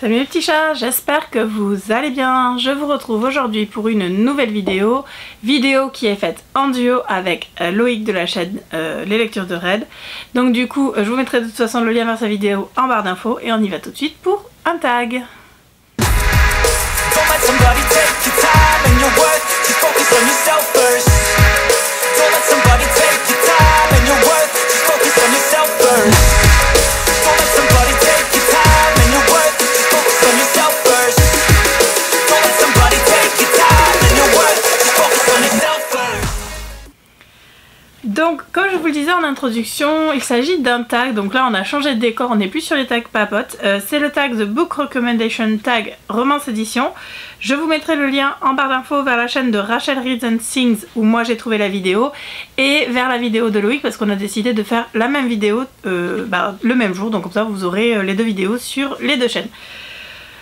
Salut les petits chats, j'espère que vous allez bien. Je vous retrouve aujourd'hui pour une nouvelle vidéo qui est faite en duo avec Loïc de la chaîne Les Lectures de Red. Donc du coup, je vous mettrai de toute façon le lien vers sa vidéo en barre d'infos et on y va tout de suite pour un tag. Donc comme je vous le disais en introduction, il s'agit d'un tag, donc là on a changé de décor, on n'est plus sur les tags papotes, c'est le tag The Book Recommendation Tag Romance Edition. Je vous mettrai le lien en barre d'infos vers la chaîne de Rachel Reads and Sings où moi j'ai trouvé la vidéo et vers la vidéo de Loïc parce qu'on a décidé de faire la même vidéo le même jour, donc comme ça vous aurez les deux vidéos sur les deux chaînes.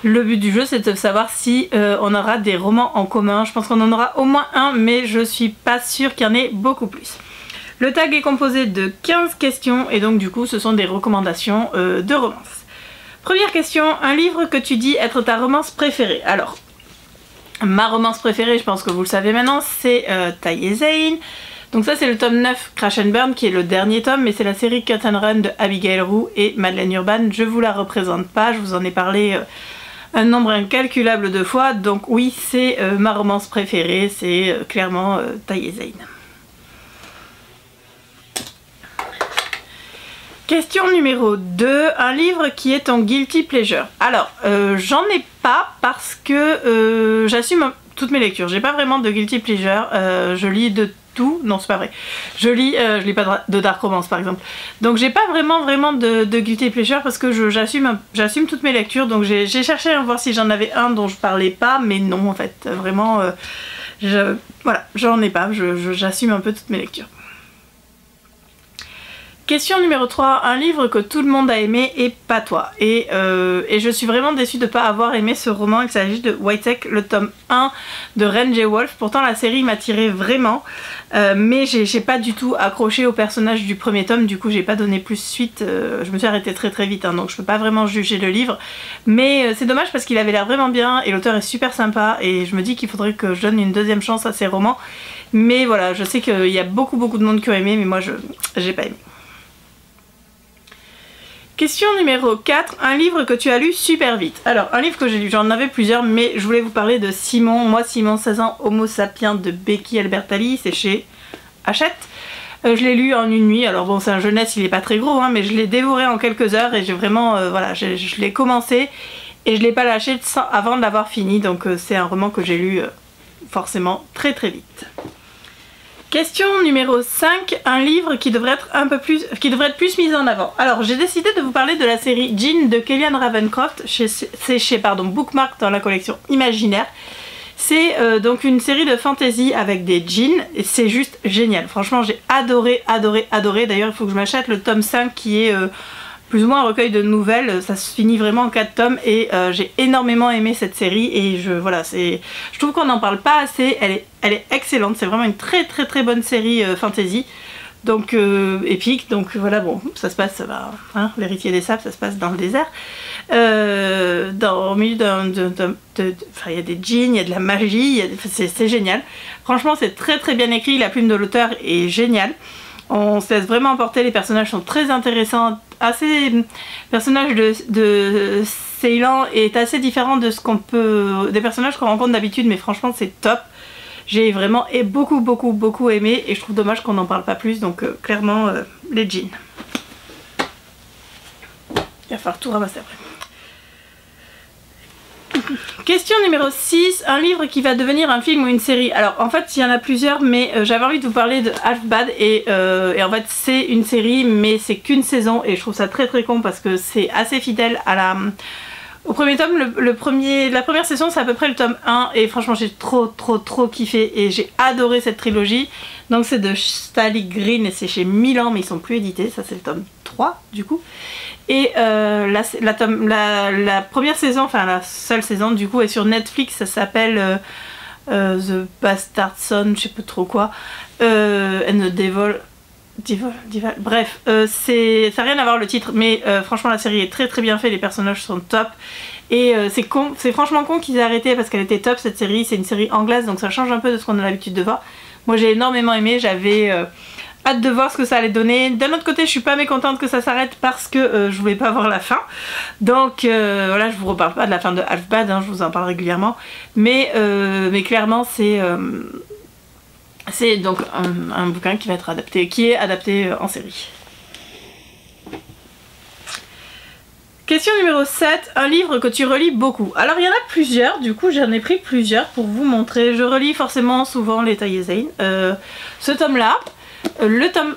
Le but du jeu c'est de savoir si on aura des romans en commun. Je pense qu'on en aura au moins un mais je suis pas sûre qu'il y en ait beaucoup plus. Le tag est composé de 15 questions et donc du coup ce sont des recommandations de romances. Première question, un livre que tu dis être ta romance préférée. Alors, ma romance préférée, je pense que vous le savez maintenant, c'est Taï-Ezzane. Donc ça c'est le tome 9 Crash and Burn qui est le dernier tome, mais c'est la série Cut and Run de Abigail Roux et Madeleine Urban. Je vous la représente pas, je vous en ai parlé un nombre incalculable de fois, donc oui c'est ma romance préférée, c'est clairement Taï-Ezzane. Question numéro 2, un livre qui est ton guilty pleasure. Alors, j'en ai pas parce que j'assume toutes mes lectures. J'ai pas vraiment de guilty pleasure, je lis de tout. Non, c'est pas vrai. Je lis pas de dark romance par exemple. Donc j'ai pas vraiment de guilty pleasure parce que j'assume toutes mes lectures. Donc j'ai cherché à voir si j'en avais un dont je parlais pas, mais non en fait. Vraiment, voilà, j'en ai pas. J'assume un peu toutes mes lectures. Question numéro 3, un livre que tout le monde a aimé et pas toi. Et je suis vraiment déçue de ne pas avoir aimé ce roman. Il s'agit de White, le tome 1 de Ren J. Wolf. Pourtant la série m'attirait vraiment, mais j'ai pas du tout accroché au personnage du premier tome. Du coup j'ai pas donné plus suite, je me suis arrêtée très vite, hein, donc je peux pas vraiment juger le livre. Mais c'est dommage parce qu'il avait l'air vraiment bien et l'auteur est super sympa. Et je me dis qu'il faudrait que je donne une deuxième chance à ces romans. Mais voilà, je sais qu'il y a beaucoup de monde qui ont aimé, mais moi j'ai pas aimé. Question numéro 4, un livre que tu as lu super vite. Alors, un livre que j'ai lu, j'en avais plusieurs, mais je voulais vous parler de Simon. Moi, Simon, 16 ans, Homo sapiens de Becky Albertalli, c'est chez Hachette. Je l'ai lu en une nuit, alors bon, c'est un jeunesse, il est pas très gros, hein, mais je l'ai dévoré en quelques heures et j'ai vraiment, voilà, je l'ai commencé et je l'ai pas lâché avant de l'avoir fini, donc c'est un roman que j'ai lu forcément très vite. Question numéro 5, un livre qui devrait être plus mis en avant. Alors j'ai décidé de vous parler de la série Djinn de Kellyanne Ravencroft, c'est chez Bookmark dans la collection Imaginaire. C'est donc une série de fantasy avec des djinns et c'est juste génial. Franchement j'ai adoré. D'ailleurs il faut que je m'achète le tome 5 qui est plus ou moins un recueil de nouvelles, ça se finit vraiment en 4 tomes et j'ai énormément aimé cette série et je trouve qu'on n'en parle pas assez, elle est excellente, c'est vraiment une très bonne série fantasy, donc épique, donc voilà, bon, ça se passe, hein, l'héritier des sables, ça se passe dans le désert, au milieu il y a des djinns, il y a de la magie, c'est génial, franchement c'est très bien écrit, la plume de l'auteur est géniale. On se laisse vraiment emporter, les personnages sont très intéressants, le personnage de Ceylan est assez différent de des personnages qu'on rencontre d'habitude, mais franchement c'est top. J'ai vraiment beaucoup aimé et je trouve dommage qu'on n'en parle pas plus, donc clairement les djinns. Il va falloir tout ramasser après. Question numéro 6, un livre qui va devenir un film ou une série. Alors en fait il y en a plusieurs, mais j'avais envie de vous parler de Half-Bad et en fait c'est une série mais c'est qu'une saison et je trouve ça très con parce que c'est assez fidèle à au premier tome. La première saison c'est à peu près le tome 1 et franchement j'ai trop kiffé et j'ai adoré cette trilogie. Donc c'est de Stally Green et c'est chez Milan mais ils sont plus édités, ça c'est le tome 3 du coup. Et la première saison, enfin la seule saison du coup est sur Netflix, ça s'appelle The Bastard Son, je sais pas trop quoi, and the Devil, bref, ça n'a rien à voir le titre, mais franchement la série est très bien faite, les personnages sont top, Et c'est con, c'est franchement con qu'ils aient arrêté parce qu'elle était top cette série. C'est une série anglaise donc ça change un peu de ce qu'on a l'habitude de voir. Moi j'ai énormément aimé, j'avais hâte de voir ce que ça allait donner. D'un autre côté je suis pas mécontente que ça s'arrête parce que je voulais pas voir la fin. Donc voilà, je vous reparle pas de la fin de Half-Bad, hein, je vous en parle régulièrement. Mais clairement c'est donc un bouquin qui va être adapté, qui est adapté en série. Question numéro 7, un livre que tu relis beaucoup. Alors il y en a plusieurs, du coup j'en ai pris plusieurs pour vous montrer. Je relis forcément souvent les Taïe Zayn. Ce tome là, le tome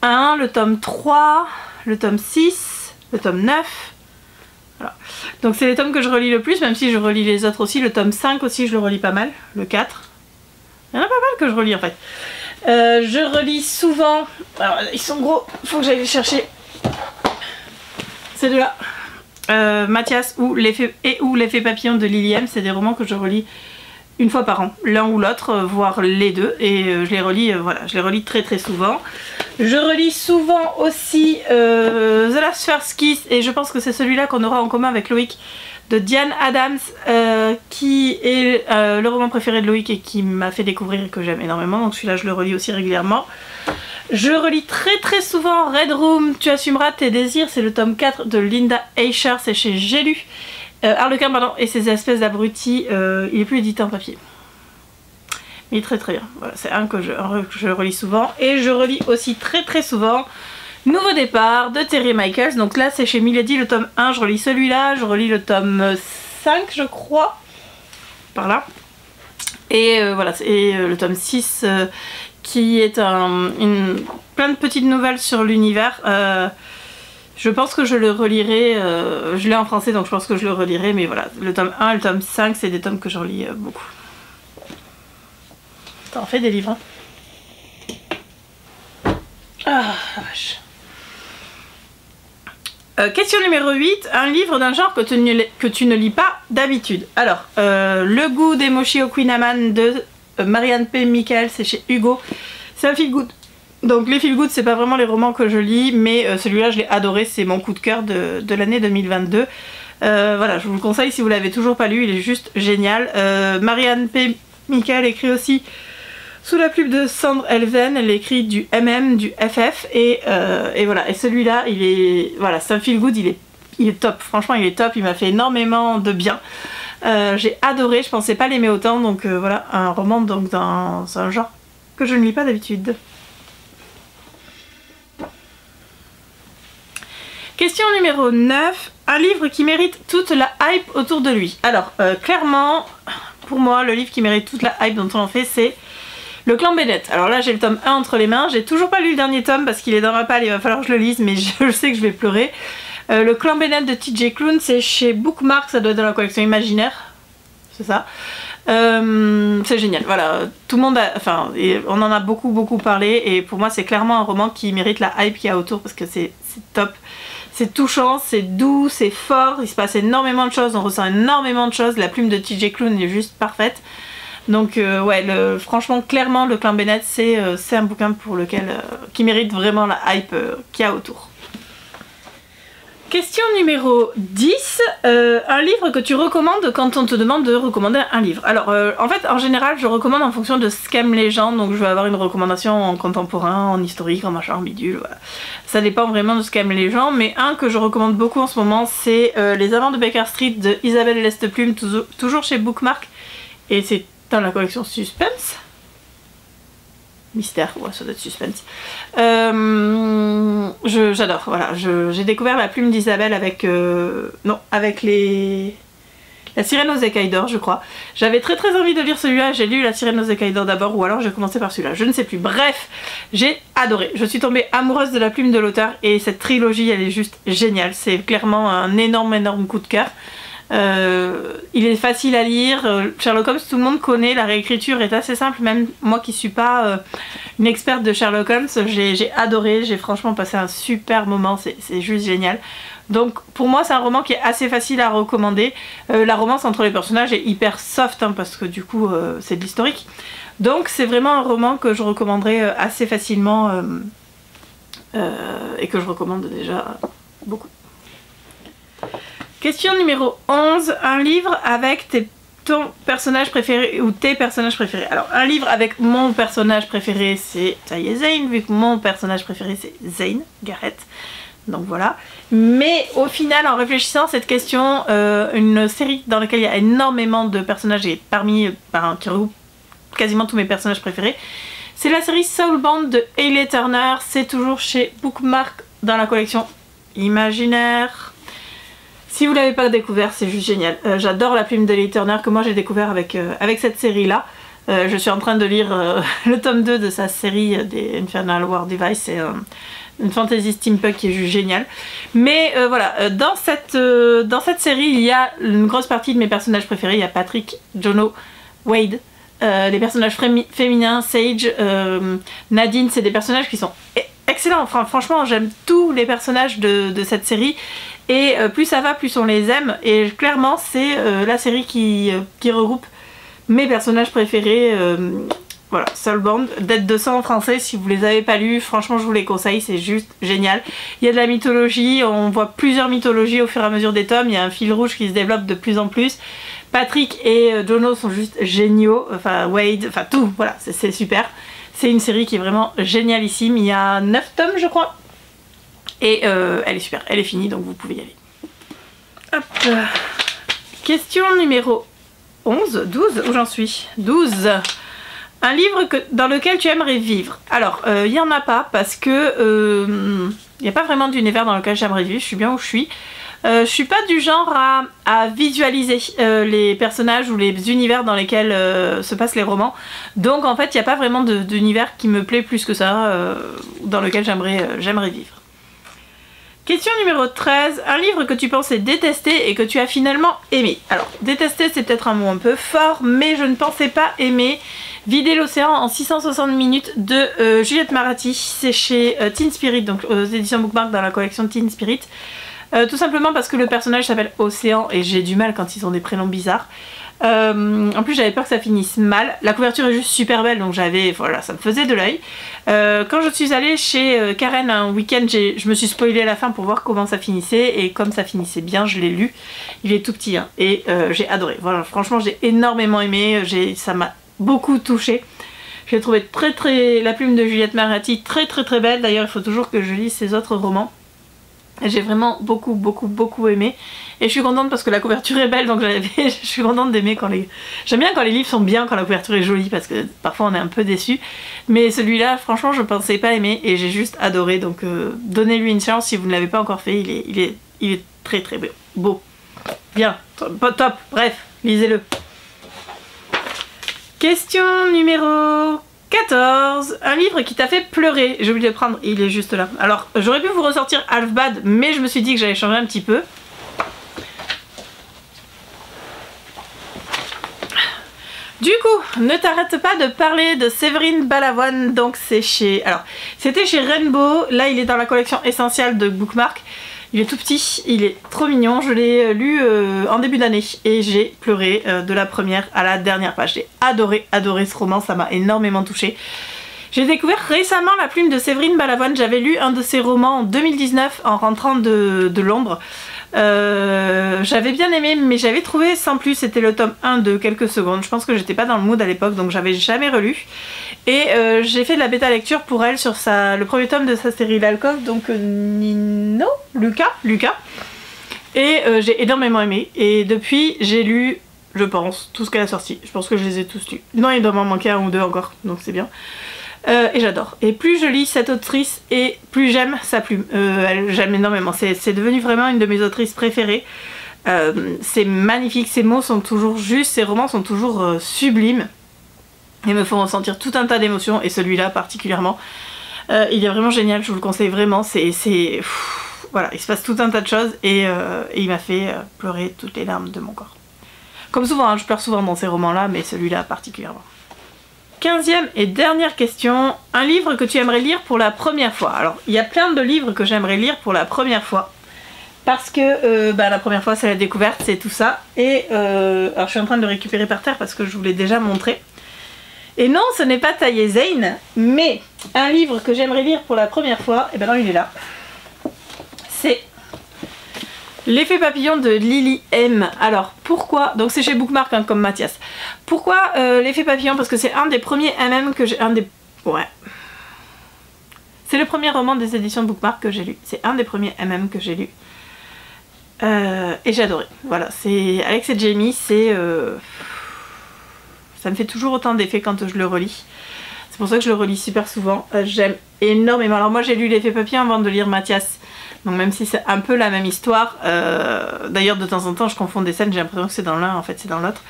1, le tome 3, le tome 6, le tome 9. Voilà. Donc c'est les tomes que je relis le plus, même si je relis les autres aussi. Le tome 5 aussi je le relis pas mal, le 4. Il y en a pas mal que je relis en fait. Je relis souvent, alors ils sont gros, faut que j'aille les chercher. Ces deux-là, Mathias ou l'effet papillon de Lily M, c'est des romans que je relis une fois par an, l'un ou l'autre, voire les deux, et je les relis, voilà, je les relis très très souvent. Je relis souvent aussi The Last First Kiss, et je pense que c'est celui-là qu'on aura en commun avec Loïc, de Diane Adams, qui est le roman préféré de Loïc et qui m'a fait découvrir et que j'aime énormément, donc celui-là je le relis aussi régulièrement. Je relis très très souvent Red Room, Tu assumeras tes désirs, c'est le tome 4 de Linda Eicher, c'est chez J'ai lu. Harlequin pardon, et ses espèces d'abrutis, il est plus édité en papier. Mais il est très très bien, voilà, c'est un que je relis souvent. Et je relis aussi très très souvent Nouveau départ de Terry Michaels, donc là c'est chez Milady le tome 1, je relis celui-là, je relis le tome 5 je crois, par là. Et voilà, c'est le tome 6 qui est plein de petites nouvelles sur l'univers. Je pense que je le relirai, je l'ai en français donc je pense que je le relirai, mais voilà, le tome 1 et le tome 5 c'est des tomes que je relis beaucoup. T'en fais des livres hein. Ah la vache. Question numéro 8, un livre d'un genre que tu ne lis pas d'habitude. Alors, Le goût des mochi au Queen Amman de Marianne P. Michael, c'est chez Hugo. C'est un feel good. Donc les feel good c'est pas vraiment les romans que je lis, mais celui-là je l'ai adoré, c'est mon coup de cœur de l'année 2022. Voilà, je vous le conseille si vous l'avez toujours pas lu, il est juste génial. Marianne P. Michael écrit aussi sous la plume de Sandre Elven, elle écrit du MM, du FF, et voilà, et celui-là, il est, voilà, c'est un feel good, il est top, franchement il est top, il m'a fait énormément de bien. J'ai adoré, je pensais pas l'aimer autant, donc voilà, un roman donc dans un genre que je ne lis pas d'habitude. Question numéro 9, un livre qui mérite toute la hype autour de lui. Alors, clairement, pour moi, le livre qui mérite toute la hype dont on en fait, c'est Le Clan Bennett. Alors là j'ai le tome 1 entre les mains, j'ai toujours pas lu le dernier tome parce qu'il est dans ma palle, il va falloir que je le lise, mais je sais que je vais pleurer. Le Clan Bennett de TJ Klune, c'est chez Bookmark, ça doit être dans la collection Imaginaire, c'est ça. C'est génial, voilà, tout le monde a, enfin, on en a beaucoup parlé, et pour moi c'est clairement un roman qui mérite la hype qu'il y a autour parce que c'est top. C'est touchant, c'est doux, c'est fort, il se passe énormément de choses, on ressent énormément de choses, la plume de TJ Klune est juste parfaite. Donc ouais, franchement, clairement, Le Clan Bennett, c'est un bouquin pour lequel qui mérite vraiment la hype qu'il y a autour. Question numéro 10, un livre que tu recommandes quand on te demande de recommander un livre. Alors en fait, en général, je recommande en fonction de ce qu'aiment les gens, donc je vais avoir une recommandation en contemporain, en historique, en machin, en bidule, voilà. Ça dépend vraiment de ce qu'aiment les gens, mais un que je recommande beaucoup en ce moment, c'est Les Amants de Baker Street de Isabelle Lesteplume, toujours chez Bookmark, et c'est dans la collection Suspense. Mystère, ouais, ça doit être Suspense. J'adore, voilà. J'ai découvert la plume d'Isabelle avec... non, avec La Sirène aux écailles d'or, je crois. J'avais très envie de lire celui-là, j'ai lu La Sirène aux écailles d'or d'abord, ou alors j'ai commencé par celui-là, je ne sais plus. Bref, j'ai adoré. Je suis tombée amoureuse de la plume de l'auteur, et cette trilogie, elle est juste géniale. C'est clairement un énorme coup de cœur. Il est facile à lire, Sherlock Holmes tout le monde connaît, la réécriture est assez simple, même moi qui suis pas une experte de Sherlock Holmes, j'ai adoré, j'ai franchement passé un super moment, c'est juste génial. Donc pour moi c'est un roman qui est assez facile à recommander, la romance entre les personnages est hyper soft hein, parce que du coup c'est de l'historique, donc c'est vraiment un roman que je recommanderais assez facilement et que je recommande déjà beaucoup. Question numéro 11. Un livre avec ton personnage préféré ou tes personnages préférés. Alors, un livre avec mon personnage préféré, c'est Taïe Zane, vu que mon personnage préféré, c'est Zane Garrett. Donc voilà. Mais au final, en réfléchissant à cette question, une série dans laquelle il y a énormément de personnages et qui regroupe quasiment tous mes personnages préférés, c'est la série Soulbound de Hayley Turner. C'est toujours chez Bookmark dans la collection Imaginaire. Si vous ne l'avez pas découvert, c'est juste génial. J'adore la plume de Hayley Turner que moi j'ai découvert avec cette série-là. Je suis en train de lire le tome 2 de sa série des Infernal War Device. C'est une fantasy steampunk qui est juste géniale. Mais voilà, dans cette série, il y a une grosse partie de mes personnages préférés. Il y a Patrick, Jono, Wade. Les personnages féminins, Sage, Nadine, c'est des personnages qui sont excellents. Enfin, franchement, j'aime tous les personnages de cette série. Et plus ça va, plus on les aime. Et clairement, c'est la série qui regroupe mes personnages préférés. Voilà, Soulbound, Dead 200 en français, si vous les avez pas lus, franchement je vous les conseille, c'est juste génial. Il y a de la mythologie, on voit plusieurs mythologies au fur et à mesure des tomes, il y a un fil rouge qui se développe de plus en plus. Patrick et Jono sont juste géniaux, enfin Wade, enfin tout, voilà, c'est super. C'est une série qui est vraiment génialissime, il y a 9 tomes je crois. Et elle est super, elle est finie donc vous pouvez y aller. Hop. Question numéro 11, 12, où j'en suis 12. Un livre dans lequel tu aimerais vivre. Alors, il n'y en a pas parce que il n'y a pas vraiment d'univers dans lequel j'aimerais vivre, je suis bien où je suis. Je suis pas du genre à visualiser les personnages ou les univers dans lesquels se passent les romans. Donc en fait, il n'y a pas vraiment d'univers qui me plaît plus que ça, dans lequel j'aimerais vivre. Question numéro 13. Un livre que tu pensais détester et que tu as finalement aimé. Alors, détester c'est peut-être un mot un peu fort, mais je ne pensais pas aimer Vider l'océan en 660 minutes de Juliette Marati. C'est chez Teen Spirit, donc aux éditions Bookmark dans la collection Teen Spirit. Tout simplement parce que le personnage s'appelle Océan et j'ai du mal quand ils ont des prénoms bizarres. En plus j'avais peur que ça finisse mal. La couverture est juste super belle donc voilà, ça me faisait de l'œil. Quand je suis allée chez Karen un week-end, je me suis spoilé la fin pour voir comment ça finissait et comme ça finissait bien je l'ai lu. Il est tout petit hein, et j'ai adoré. Voilà, franchement j'ai énormément aimé, ça m'a beaucoup touchée. J'ai trouvé la plume de Juliette Marati très belle. D'ailleurs il faut toujours que je lise ses autres romans. J'ai vraiment beaucoup aimé et je suis contente parce que la couverture est belle donc je suis contente d'aimer quand j'aime bien quand les livres sont bien, quand la couverture est jolie parce que parfois on est un peu déçu, mais celui-là franchement je pensais pas aimer et j'ai juste adoré donc donnez-lui une chance si vous ne l'avez pas encore fait, il est très beau, bien, top, bref, lisez-le. Question numéro 14. Un livre qui t'a fait pleurer. J'ai oublié de le prendre, il est juste là. Alors, j'aurais pu vous ressortir Half-Bad, mais je me suis dit que j'allais changer un petit peu. Du coup, ne t'arrête pas de parler de Séverine Balavoine. Donc c'est c'était chez Rainbow. Là, il est dans la collection essentielle de Bookmark. Il est tout petit, il est trop mignon. Je l'ai lu en début d'année et j'ai pleuré de la première à la dernière page. J'ai adoré ce roman, ça m'a énormément touchée. J'ai découvert récemment la plume de Séverine Balavoine. J'avais lu un de ses romans en 2019 en rentrant de Londres. J'avais bien aimé mais j'avais trouvé sans plus, c'était le tome 1 de quelques secondes. Je pense que j'étais pas dans le mood à l'époque donc j'avais jamais relu. Et j'ai fait de la bêta lecture pour elle sur le premier tome de sa série L'Alcôve, donc Lucas. Et j'ai énormément aimé. Et depuis j'ai lu, je pense, tout ce qu'elle a sorti. Je pense que je les ai tous lus. Non, il doit m'en manquer un ou deux encore, donc c'est bien. Et j'adore. Et plus je lis cette autrice et plus j'aime sa plume. J'aime énormément. C'est devenu vraiment une de mes autrices préférées. C'est magnifique, ses mots sont toujours justes, ses romans sont toujours sublimes. Et me font ressentir tout un tas d'émotions, et celui-là particulièrement. Il est vraiment génial, je vous le conseille vraiment. Voilà, il se passe tout un tas de choses et il m'a fait pleurer toutes les larmes de mon corps. Comme souvent, hein, je pleure souvent dans ces romans-là, mais celui-là particulièrement. 15e et dernière question, un livre que tu aimerais lire pour la première fois. Alors, il y a plein de livres que j'aimerais lire pour la première fois. Parce que la première fois, c'est la découverte, c'est tout ça. Et alors, je suis en train de le récupérer par terre parce que je vous l'ai déjà montré. Et non, ce n'est pas Taïe Zane, mais un livre que j'aimerais lire pour la première fois, et ben non, il est là. C'est L'effet papillon de Lily M. Alors pourquoi, donc c'est chez Bookmark hein, comme Mathias. Pourquoi l'effet papillon? Parce que c'est un des premiers MM que j'ai, ouais. C'est le premier roman des éditions de Bookmark que j'ai lu. C'est un des premiers MM que j'ai lu. Et j'ai adoré. Voilà, c'est Alex et Jamie, c'est... ça me fait toujours autant d'effet quand je le relis. C'est pour ça que je le relis super souvent. J'aime énormément. Alors moi j'ai lu l'effet papillon avant de lire Mathias. Donc même si c'est un peu la même histoire, d'ailleurs de temps en temps je confonds des scènes, j'ai l'impression que c'est dans l'un, en fait c'est dans l'autre.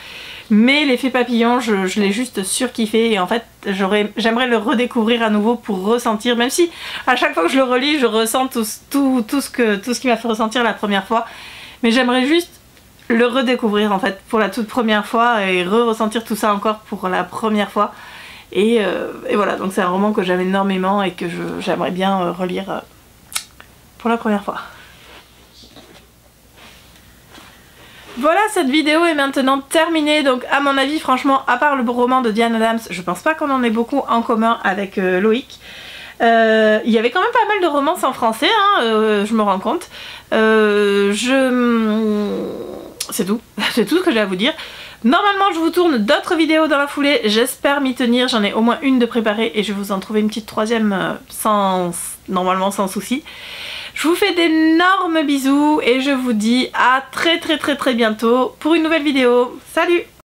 Mais l'effet papillon, je l'ai juste surkiffé et en fait j'aimerais le redécouvrir à nouveau pour ressentir, même si à chaque fois que je le relis, je ressens tout ce qui m'a fait ressentir la première fois. Mais j'aimerais juste le redécouvrir en fait pour la toute première fois et ressentir tout ça encore pour la première fois. Et voilà, donc c'est un roman que j'aime énormément et que j'aimerais bien relire pour la première fois. Voilà, cette vidéo est maintenant terminée. Donc à mon avis, franchement, à part le roman de Diane Adams, je pense pas qu'on en ait beaucoup en commun avec Loïc. Il y avait quand même pas mal de romances en français, hein, je me rends compte. C'est tout, c'est tout ce que j'ai à vous dire. Normalement je vous tourne d'autres vidéos dans la foulée, j'espère m'y tenir, j'en ai au moins une de préparée et je vais vous en trouver une petite troisième normalement sans souci. Je vous fais d'énormes bisous et je vous dis à très bientôt pour une nouvelle vidéo. Salut!